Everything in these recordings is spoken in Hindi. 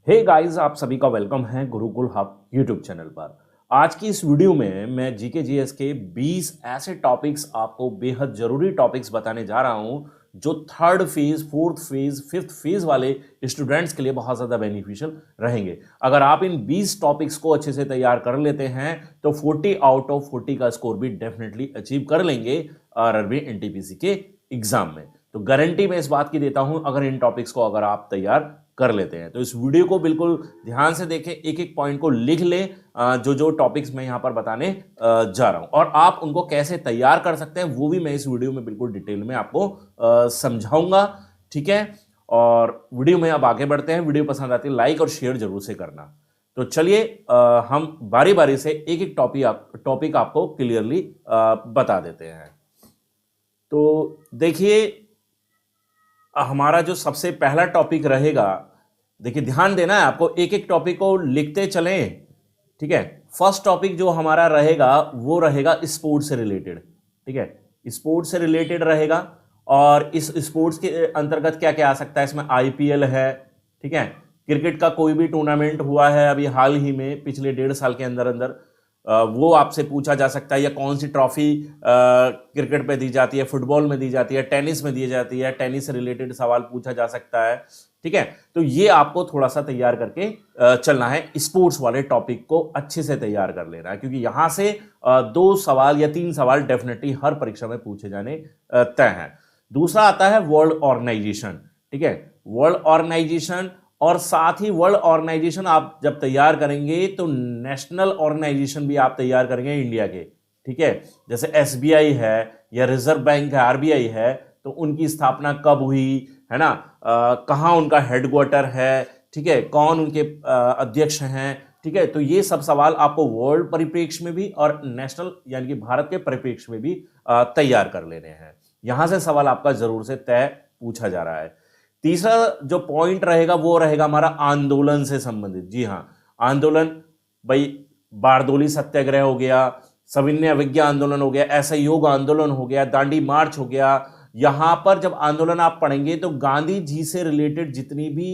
हे गाइस, आप सभी का वेलकम है गुरुकुल हब यूट्यूब चैनल पर। आज की इस वीडियो में मैं जीके जीएस के 20 ऐसे टॉपिक्स आपको बेहद जरूरी टॉपिक्स बताने जा रहा हूं जो third phase, fourth phase, fifth phase वाले स्टूडेंट्स के लिए बहुत ज़्यादा बेनिफिशियल रहेंगे। अगर आप इन 20 टॉपिक्स को अच्छे से तैयार कर लेते हैं तो 40 आउट ऑफ 40 का स्कोर भी डेफिनेटली अचीव कर लेंगे आरआरबी एनटीपीसी के एग्जाम में। तो गारंटी मैं इस बात की देता हूं, अगर इन टॉपिक्स को अगर आप तैयार कर लेते हैं तो इस वीडियो को बिल्कुल ध्यान से देखें, एक एक पॉइंट को लिख लें, जो जो टॉपिक्स मैं यहां पर बताने जा रहा हूं और आप उनको कैसे तैयार कर सकते हैं वो भी मैं इस वीडियो में बिल्कुल डिटेल में आपको समझाऊंगा। ठीक है, और वीडियो में अब आगे बढ़ते हैं। वीडियो पसंद आती है लाइक और शेयर जरूर से करना। तो चलिए हम बारी बारी से एक एक टॉपिक आपको क्लियरली बता देते हैं। तो देखिए, हमारा जो सबसे पहला टॉपिक रहेगा, देखिए ध्यान देना है आपको, एक एक टॉपिक को लिखते चलें। ठीक है, फर्स्ट टॉपिक जो हमारा रहेगा वो रहेगा स्पोर्ट्स से रिलेटेड। ठीक है, स्पोर्ट्स से रिलेटेड रहेगा और इस स्पोर्ट्स के अंतर्गत क्या क्या आ सकता है, इसमें आईपीएल है। ठीक है, क्रिकेट का कोई भी टूर्नामेंट हुआ है अभी हाल ही में पिछले 1.5 साल के अंदर अंदर, वो आपसे पूछा जा सकता है। या कौन सी ट्रॉफी क्रिकेट पे दी जाती है, फुटबॉल में दी जाती है, टेनिस में दी जाती है, टेनिस से रिलेटेड सवाल पूछा जा सकता है। ठीक है, तो ये आपको थोड़ा सा तैयार करके चलना है। स्पोर्ट्स वाले टॉपिक को अच्छे से तैयार कर लेना है, क्योंकि यहां से 2 सवाल या 3 सवाल डेफिनेटली हर परीक्षा में पूछे जाने तय हैं। दूसरा आता है वर्ल्ड ऑर्गेनाइजेशन। ठीक है, वर्ल्ड ऑर्गेनाइजेशन और साथ ही वर्ल्ड ऑर्गेनाइजेशन आप जब तैयार करेंगे तो नेशनल ऑर्गेनाइजेशन भी आप तैयार करेंगे इंडिया के। ठीक है, जैसे एसबीआई है या रिजर्व बैंक है, आरबीआई है, तो उनकी स्थापना कब हुई है ना, कहाँ उनका हेडक्वार्टर है, ठीक है, कौन उनके अध्यक्ष हैं। ठीक है, तो ये सब सवाल आपको वर्ल्ड परिप्रेक्ष्य में भी और नेशनल यानी कि भारत के परिप्रेक्ष्य में भी तैयार कर लेने हैं। यहां से सवाल आपका जरूर से तय पूछा जा रहा है। तीसरा जो पॉइंट रहेगा वो रहेगा हमारा आंदोलन से संबंधित। जी हां, आंदोलन, भाई बारदोली सत्याग्रह हो गया, सविनय अवज्ञा आंदोलन हो गया, असहयोग आंदोलन हो गया, दांडी मार्च हो गया। यहां पर जब आंदोलन आप पढ़ेंगे तो गांधी जी से रिलेटेड जितनी भी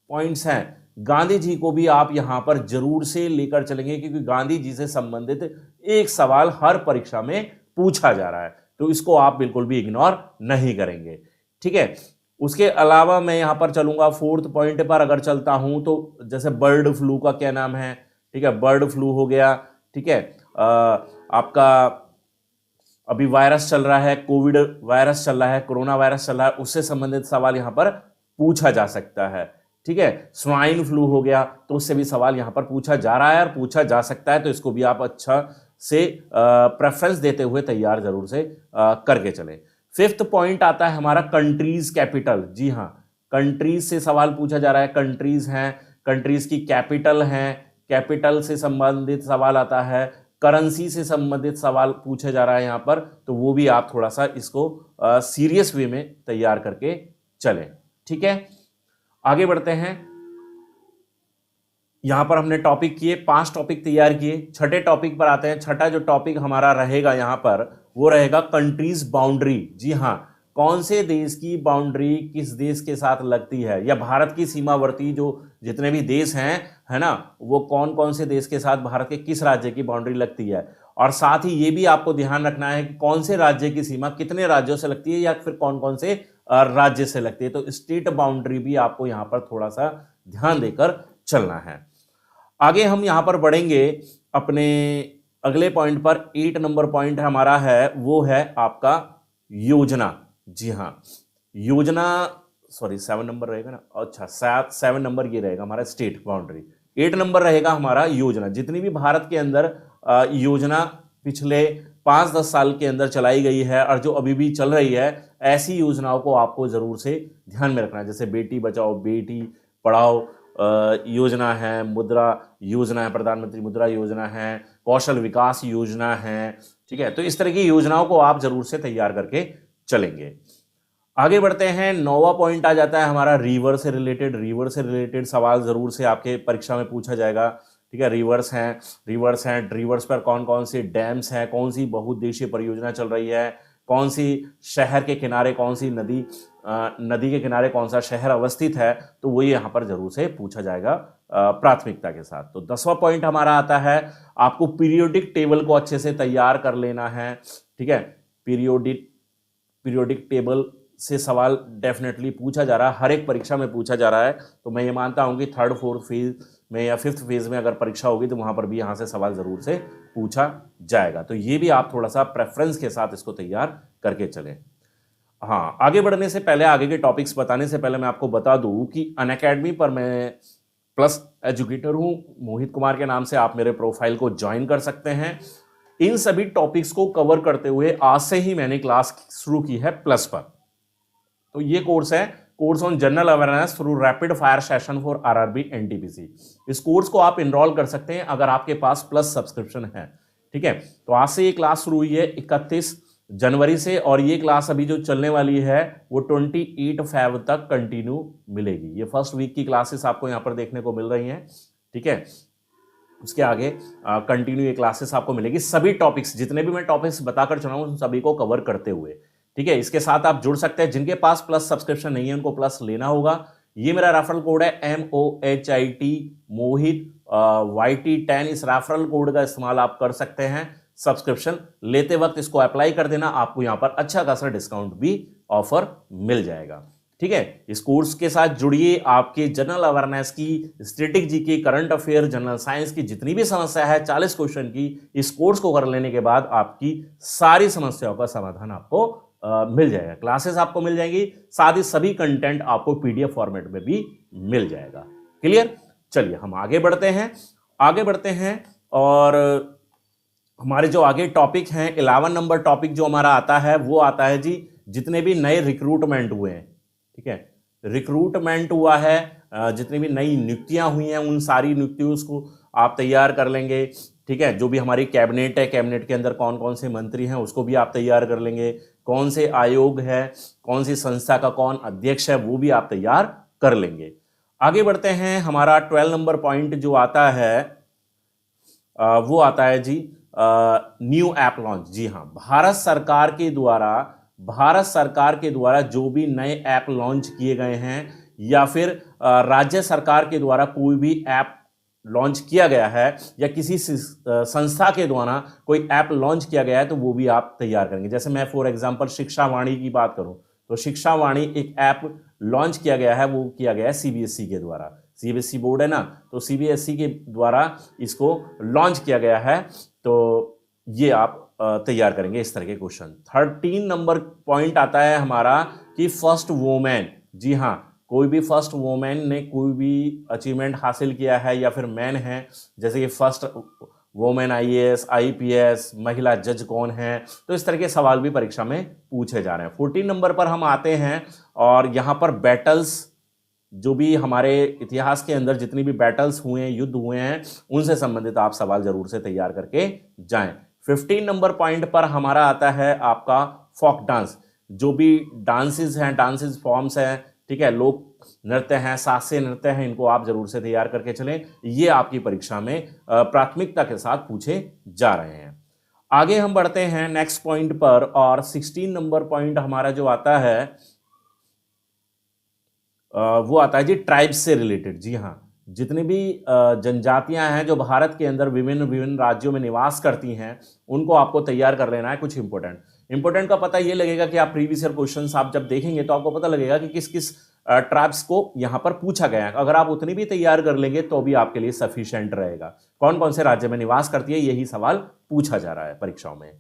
पॉइंट्स हैं, गांधी जी को भी आप यहां पर जरूर से लेकर चलेंगे, क्योंकि गांधी जी से संबंधित एक सवाल हर परीक्षा में पूछा जा रहा है, तो इसको आप बिल्कुल भी इग्नोर नहीं करेंगे। ठीक है, उसके अलावा मैं यहां पर चलूंगा फोर्थ पॉइंट पर अगर चलता हूं तो जैसे बर्ड फ्लू का क्या नाम है। ठीक है, बर्ड फ्लू हो गया। ठीक है, आपका अभी वायरस चल रहा है, कोविड वायरस चल रहा है, कोरोना वायरस चल रहा है, उससे संबंधित सवाल यहां पर पूछा जा सकता है। ठीक है, स्वाइन फ्लू हो गया तो उससे भी सवाल यहां पर पूछा जा रहा है और पूछा जा सकता है, तो इसको भी आप अच्छा से प्रेफरेंस देते हुए तैयार जरूर से करके चलें। फिफ्थ पॉइंट आता है हमारा कंट्रीज कैपिटल। जी हाँ, कंट्रीज से सवाल पूछा जा रहा है, कंट्रीज हैं, कंट्रीज की कैपिटल हैं, कैपिटल से संबंधित सवाल आता है, करेंसी से संबंधित सवाल पूछा जा रहा है यहां पर, तो वो भी आप थोड़ा सा इसको सीरियस वे में तैयार करके चलें। ठीक है, आगे बढ़ते हैं। यहां पर हमने टॉपिक किए, 5 टॉपिक तैयार किए। छठे टॉपिक पर आते हैं। छठा जो टॉपिक हमारा रहेगा यहां पर वो रहेगा कंट्रीज बाउंड्री। जी हां, कौन से देश की बाउंड्री किस देश के साथ लगती है, या भारत की सीमावर्ती जो जितने भी देश हैं है ना, वो कौन कौन से देश के साथ भारत के किस राज्य की बाउंड्री लगती है। और साथ ही ये भी आपको ध्यान रखना है कि कौन से राज्य की सीमा कितने राज्यों से लगती है या फिर कौन कौन से राज्य से लगती है। तो स्टेट बाउंड्री भी आपको यहां पर थोड़ा सा ध्यान देकर चलना है। आगे हम यहां पर बढ़ेंगे अपने अगले पॉइंट पर। 8 नंबर पॉइंट हमारा है वो है आपका योजना। जी हां, योजना, सॉरी 7 नंबर रहेगा ना, अच्छा 7 नंबर ये रहेगा हमारा स्टेट बाउंड्री। 8 नंबर रहेगा हमारा योजना। जितनी भी भारत के अंदर योजना पिछले 5-10 साल के अंदर चलाई गई है और जो अभी भी चल रही है, ऐसी योजनाओं को आपको जरूर से ध्यान में रखना है। जैसे बेटी बचाओ बेटी पढ़ाओ योजना है, मुद्रा योजना है, प्रधानमंत्री मुद्रा योजना है, कौशल विकास योजना है। ठीक है, तो इस तरह की योजनाओं को आप जरूर से तैयार करके चलेंगे। आगे बढ़ते हैं। 9वां पॉइंट आ जाता है हमारा रिवर से रिलेटेड। रिवर से रिलेटेड सवाल जरूर से आपके परीक्षा में पूछा जाएगा। ठीक है, रिवर्स हैं, रिवर्स पर कौन कौन से डैम्स हैं, कौन सी बहुउद्देशीय परियोजना चल रही है, कौन सी शहर के किनारे कौन सी नदी नदी के किनारे कौन सा शहर अवस्थित है, तो वो यहाँ पर जरूर से पूछा जाएगा प्राथमिकता के साथ। तो 10वां पॉइंट हमारा आता है, आपको पीरियोडिक टेबल को अच्छे से तैयार कर लेना है। ठीक है, पीरियोडिक टेबल से सवाल डेफिनेटली पूछा जा रहा है, हर एक परीक्षा में पूछा जा रहा है। तो मैं ये मानता हूं कि 3rd 4th फेज में या 5th फेज में अगर परीक्षा होगी तो वहां पर भी यहाँ से सवाल जरूर से पूछा जाएगा। तो ये भी आप थोड़ा सा प्रेफरेंस के साथ इसको तैयार करके चलें। हाँ, आगे बढ़ने से पहले, आगे के टॉपिक्स बताने से पहले मैं आपको बता दूं कि अनअकैडमी पर मैं प्लस एजुकेटर हूं, मोहित कुमार के नाम से आप मेरे प्रोफाइल को ज्वाइन कर सकते हैं। इन सभी टॉपिक्स को कवर करते हुए आज से ही मैंने क्लास शुरू की है प्लस पर। तो ये कोर्स है, course on general awareness through rapid fire session for RRB NTPC. इस कोर्स को आप इनरोल कर सकते हैं अगर आपके पास प्लस सब्सक्रिप्शन है। ठीक है, तो आज से ये क्लास शुरू हुई है 31 जनवरी से, और ये क्लास अभी जो चलने वाली है वो 28 फेब तक कंटिन्यू मिलेगी। ये फर्स्ट वीक की क्लासेस आपको यहाँ पर देखने को मिल रही हैं। ठीक है, उसके आगे कंटिन्यू ये क्लासेस आपको मिलेगी, सभी टॉपिक्स, जितने भी मैं टॉपिक्स बताकर चला हूं उन सभी को कवर करते हुए। ठीक है, इसके साथ आप जुड़ सकते हैं। जिनके पास प्लस सब्सक्रिप्शन नहीं है उनको प्लस लेना होगा। ये मेरा रेफरल कोड है MOHIT मोहित YT10। इस रेफरल कोड का इस्तेमाल आप कर सकते हैं। सब्सक्रिप्शन लेते वक्त इसको अप्लाई कर देना, आपको यहां पर अच्छा खासा डिस्काउंट भी ऑफर मिल जाएगा। ठीक है, इस कोर्स के साथ जुड़िए। आपके जनरल अवेयरनेस की, static GK, current affair, general science की जितनी भी समस्या है 40 क्वेश्चन की, इस कोर्स को कर लेने के बाद आपकी सारी समस्याओं का समाधान आपको मिल जाएगा। क्लासेस आपको मिल जाएंगी, साथ ही सभी कंटेंट आपको PDF फॉर्मेट में भी मिल जाएगा। क्लियर? चलिए हम आगे बढ़ते हैं और हमारे जो आगे टॉपिक हैं, 11 नंबर टॉपिक जो हमारा आता है वो आता है जी, जितने भी नए रिक्रूटमेंट हुए हैं। ठीक है, रिक्रूटमेंट हुआ है, जितनी भी नई नियुक्तियां हुई हैं उन सारी नियुक्तियों को आप तैयार कर लेंगे। ठीक है, जो भी हमारी कैबिनेट है, कैबिनेट के अंदर कौन कौन से मंत्री हैं उसको भी आप तैयार कर लेंगे। कौन से आयोग है, कौन सी संस्था का कौन अध्यक्ष है, वो भी आप तैयार कर लेंगे। आगे बढ़ते हैं, हमारा 12 नंबर पॉइंट जो आता है वो आता है जी न्यू ऐप लॉन्च। जी हाँ, भारत सरकार के द्वारा जो भी नए ऐप लॉन्च किए गए हैं या फिर राज्य सरकार के द्वारा कोई भी ऐप लॉन्च किया गया है या किसी संस्था के द्वारा कोई ऐप लॉन्च किया गया है तो वो भी आप तैयार करेंगे। जैसे मैं फॉर एग्जांपल शिक्षा वाणी की बात करूं तो शिक्षा वाणी एक ऐप लॉन्च किया गया है, वो किया गया है CBSE के द्वारा। CBSE बोर्ड है ना, तो CBSE के द्वारा इसको लॉन्च किया गया है, तो ये आप तैयार करेंगे इस तरह के क्वेश्चन। 13 नंबर पॉइंट आता है हमारा कि फर्स्ट वुमेन। जी हाँ, कोई भी फर्स्ट वुमेन ने कोई भी अचीवमेंट हासिल किया है या फिर मैन है, जैसे कि फर्स्ट वुमेन IAS IPS, महिला जज कौन है, तो इस तरह के सवाल भी परीक्षा में पूछे जा रहे हैं। 14 नंबर पर हम आते हैं और यहाँ पर बैटल्स, जो भी हमारे इतिहास के अंदर जितनी भी बैटल्स हुए हैं, युद्ध हुए हैं, उनसे संबंधित आप सवाल जरूर से तैयार करके जाएं। 15 नंबर पॉइंट पर हमारा आता है आपका फोक डांस। जो भी डांसेस हैं, डांसेस फॉर्म्स हैं, ठीक है, लोक नृत्य हैं, शास्त्रीय नृत्य हैं, इनको आप जरूर से तैयार करके चलें। ये आपकी परीक्षा में प्राथमिकता के साथ पूछे जा रहे हैं। आगे हम बढ़ते हैं नेक्स्ट पॉइंट पर, और 16 नंबर पॉइंट हमारा जो आता है वो आता है जी ट्राइब्स से रिलेटेड। जी हाँ, जितनी भी जनजातियां हैं जो भारत के अंदर विभिन्न राज्यों में निवास करती हैं, उनको आपको तैयार कर लेना है। कुछ इंपॉर्टेंट का पता ये लगेगा कि आप प्रीवियस ईयर क्वेश्चंस आप जब देखेंगे तो आपको पता लगेगा कि किस किस ट्राइब्स को यहाँ पर पूछा गया है। अगर आप उतनी भी तैयार कर लेंगे तो भी आपके लिए सफिशिएंट रहेगा। कौन कौन से राज्य में निवास करती है, यही सवाल पूछा जा रहा है परीक्षाओं में।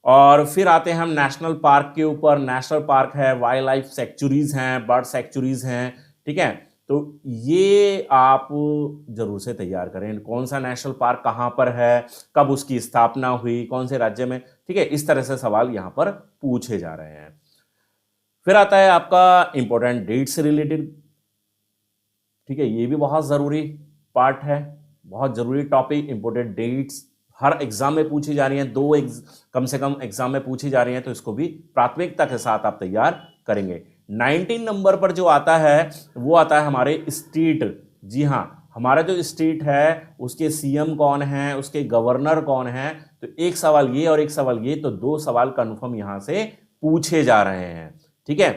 और फिर आते हैं हम नेशनल पार्क के ऊपर। नेशनल पार्क है, वाइल्ड लाइफ सेंचुरीज हैं, बर्ड सेंचुरीज हैं। ठीक है, तो ये आप जरूर से तैयार करें। कौन सा नेशनल पार्क कहाँ पर है, कब उसकी स्थापना हुई, कौन से राज्य में, ठीक है, इस तरह से सवाल यहाँ पर पूछे जा रहे हैं। फिर आता है आपका इंपॉर्टेंट डेट से रिलेटेड। ठीक है, ये भी बहुत जरूरी पार्ट है, बहुत जरूरी टॉपिक। इंपॉर्टेंट डेट्स हर एग्जाम में पूछी जा रही हैं, कम से कम एग्जाम में पूछी जा रही हैं, तो इसको भी प्राथमिकता के साथ आप तैयार करेंगे। 19 नंबर पर जो आता है वो आता है हमारे स्टेट। जी हाँ, हमारा जो स्टेट है उसके CM कौन है, उसके गवर्नर कौन है, तो एक सवाल ये और एक सवाल ये, तो 2 सवाल कंफर्म यहां से पूछे जा रहे हैं। ठीक है,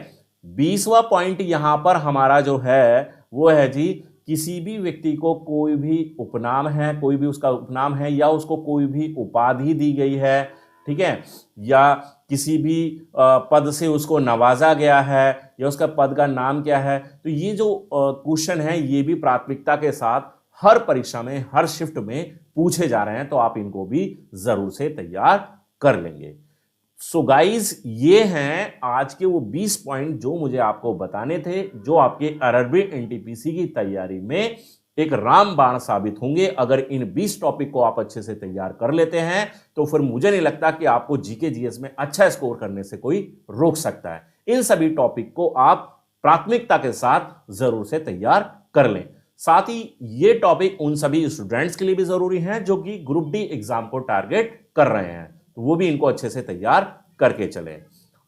20वां पॉइंट यहां पर हमारा जो है वो है जी, किसी भी व्यक्ति को कोई भी उपनाम है, कोई भी उसका उपनाम है या उसको कोई भी उपाधि दी गई है, ठीक है, या किसी भी पद से उसको नवाजा गया है या उसका पद का नाम क्या है, तो ये जो क्वेश्चन है ये भी प्राथमिकता के साथ हर परीक्षा में, हर शिफ्ट में पूछे जा रहे हैं, तो आप इनको भी जरूर से तैयार कर लेंगे। सो गाइज, ये हैं आज के वो 20 पॉइंट जो मुझे आपको बताने थे, जो आपके आरआरबी एनटीपीसी की तैयारी में एक रामबाण साबित होंगे। अगर इन 20 टॉपिक को आप अच्छे से तैयार कर लेते हैं तो फिर मुझे नहीं लगता कि आपको जीके जीएस में अच्छा स्कोर करने से कोई रोक सकता है। इन सभी टॉपिक को आप प्राथमिकता के साथ जरूर से तैयार कर लें। साथ ही ये टॉपिक उन सभी स्टूडेंट्स के लिए भी जरूरी हैं जो कि ग्रुप डी एग्जाम को टारगेट कर रहे हैं, तो वो भी इनको अच्छे से तैयार करके चले।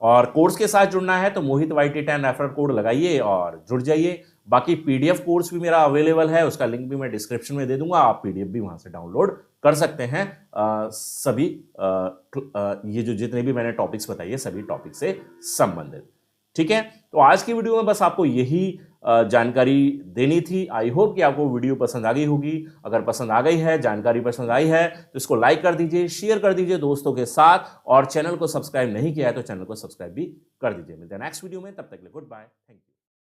और कोर्स के साथ जुड़ना है तो मोहित YT10 रेफरल कोड लगाइए और जुड़ जाइए। बाकी पीडीएफ कोर्स भी मेरा अवेलेबल है, उसका लिंक भी मैं डिस्क्रिप्शन में दे दूंगा, आप पीडीएफ भी वहां से डाउनलोड कर सकते हैं। सभी ये जो जितने भी मैंने टॉपिक्स बताइए सभी टॉपिक से संबंधित, ठीक है। तो आज की वीडियो में बस आपको यही जानकारी देनी थी। आई होप कि आपको वीडियो पसंद आ गई होगी। अगर पसंद आ गई है, जानकारी पसंद आई है, तो इसको लाइक कर दीजिए, शेयर कर दीजिए दोस्तों के साथ, और चैनल को सब्सक्राइब नहीं किया है तो चैनल को सब्सक्राइब भी कर दीजिए। मिलते हैं नेक्स्ट वीडियो में, तब तक के लिए गुड बाय, थैंक यू।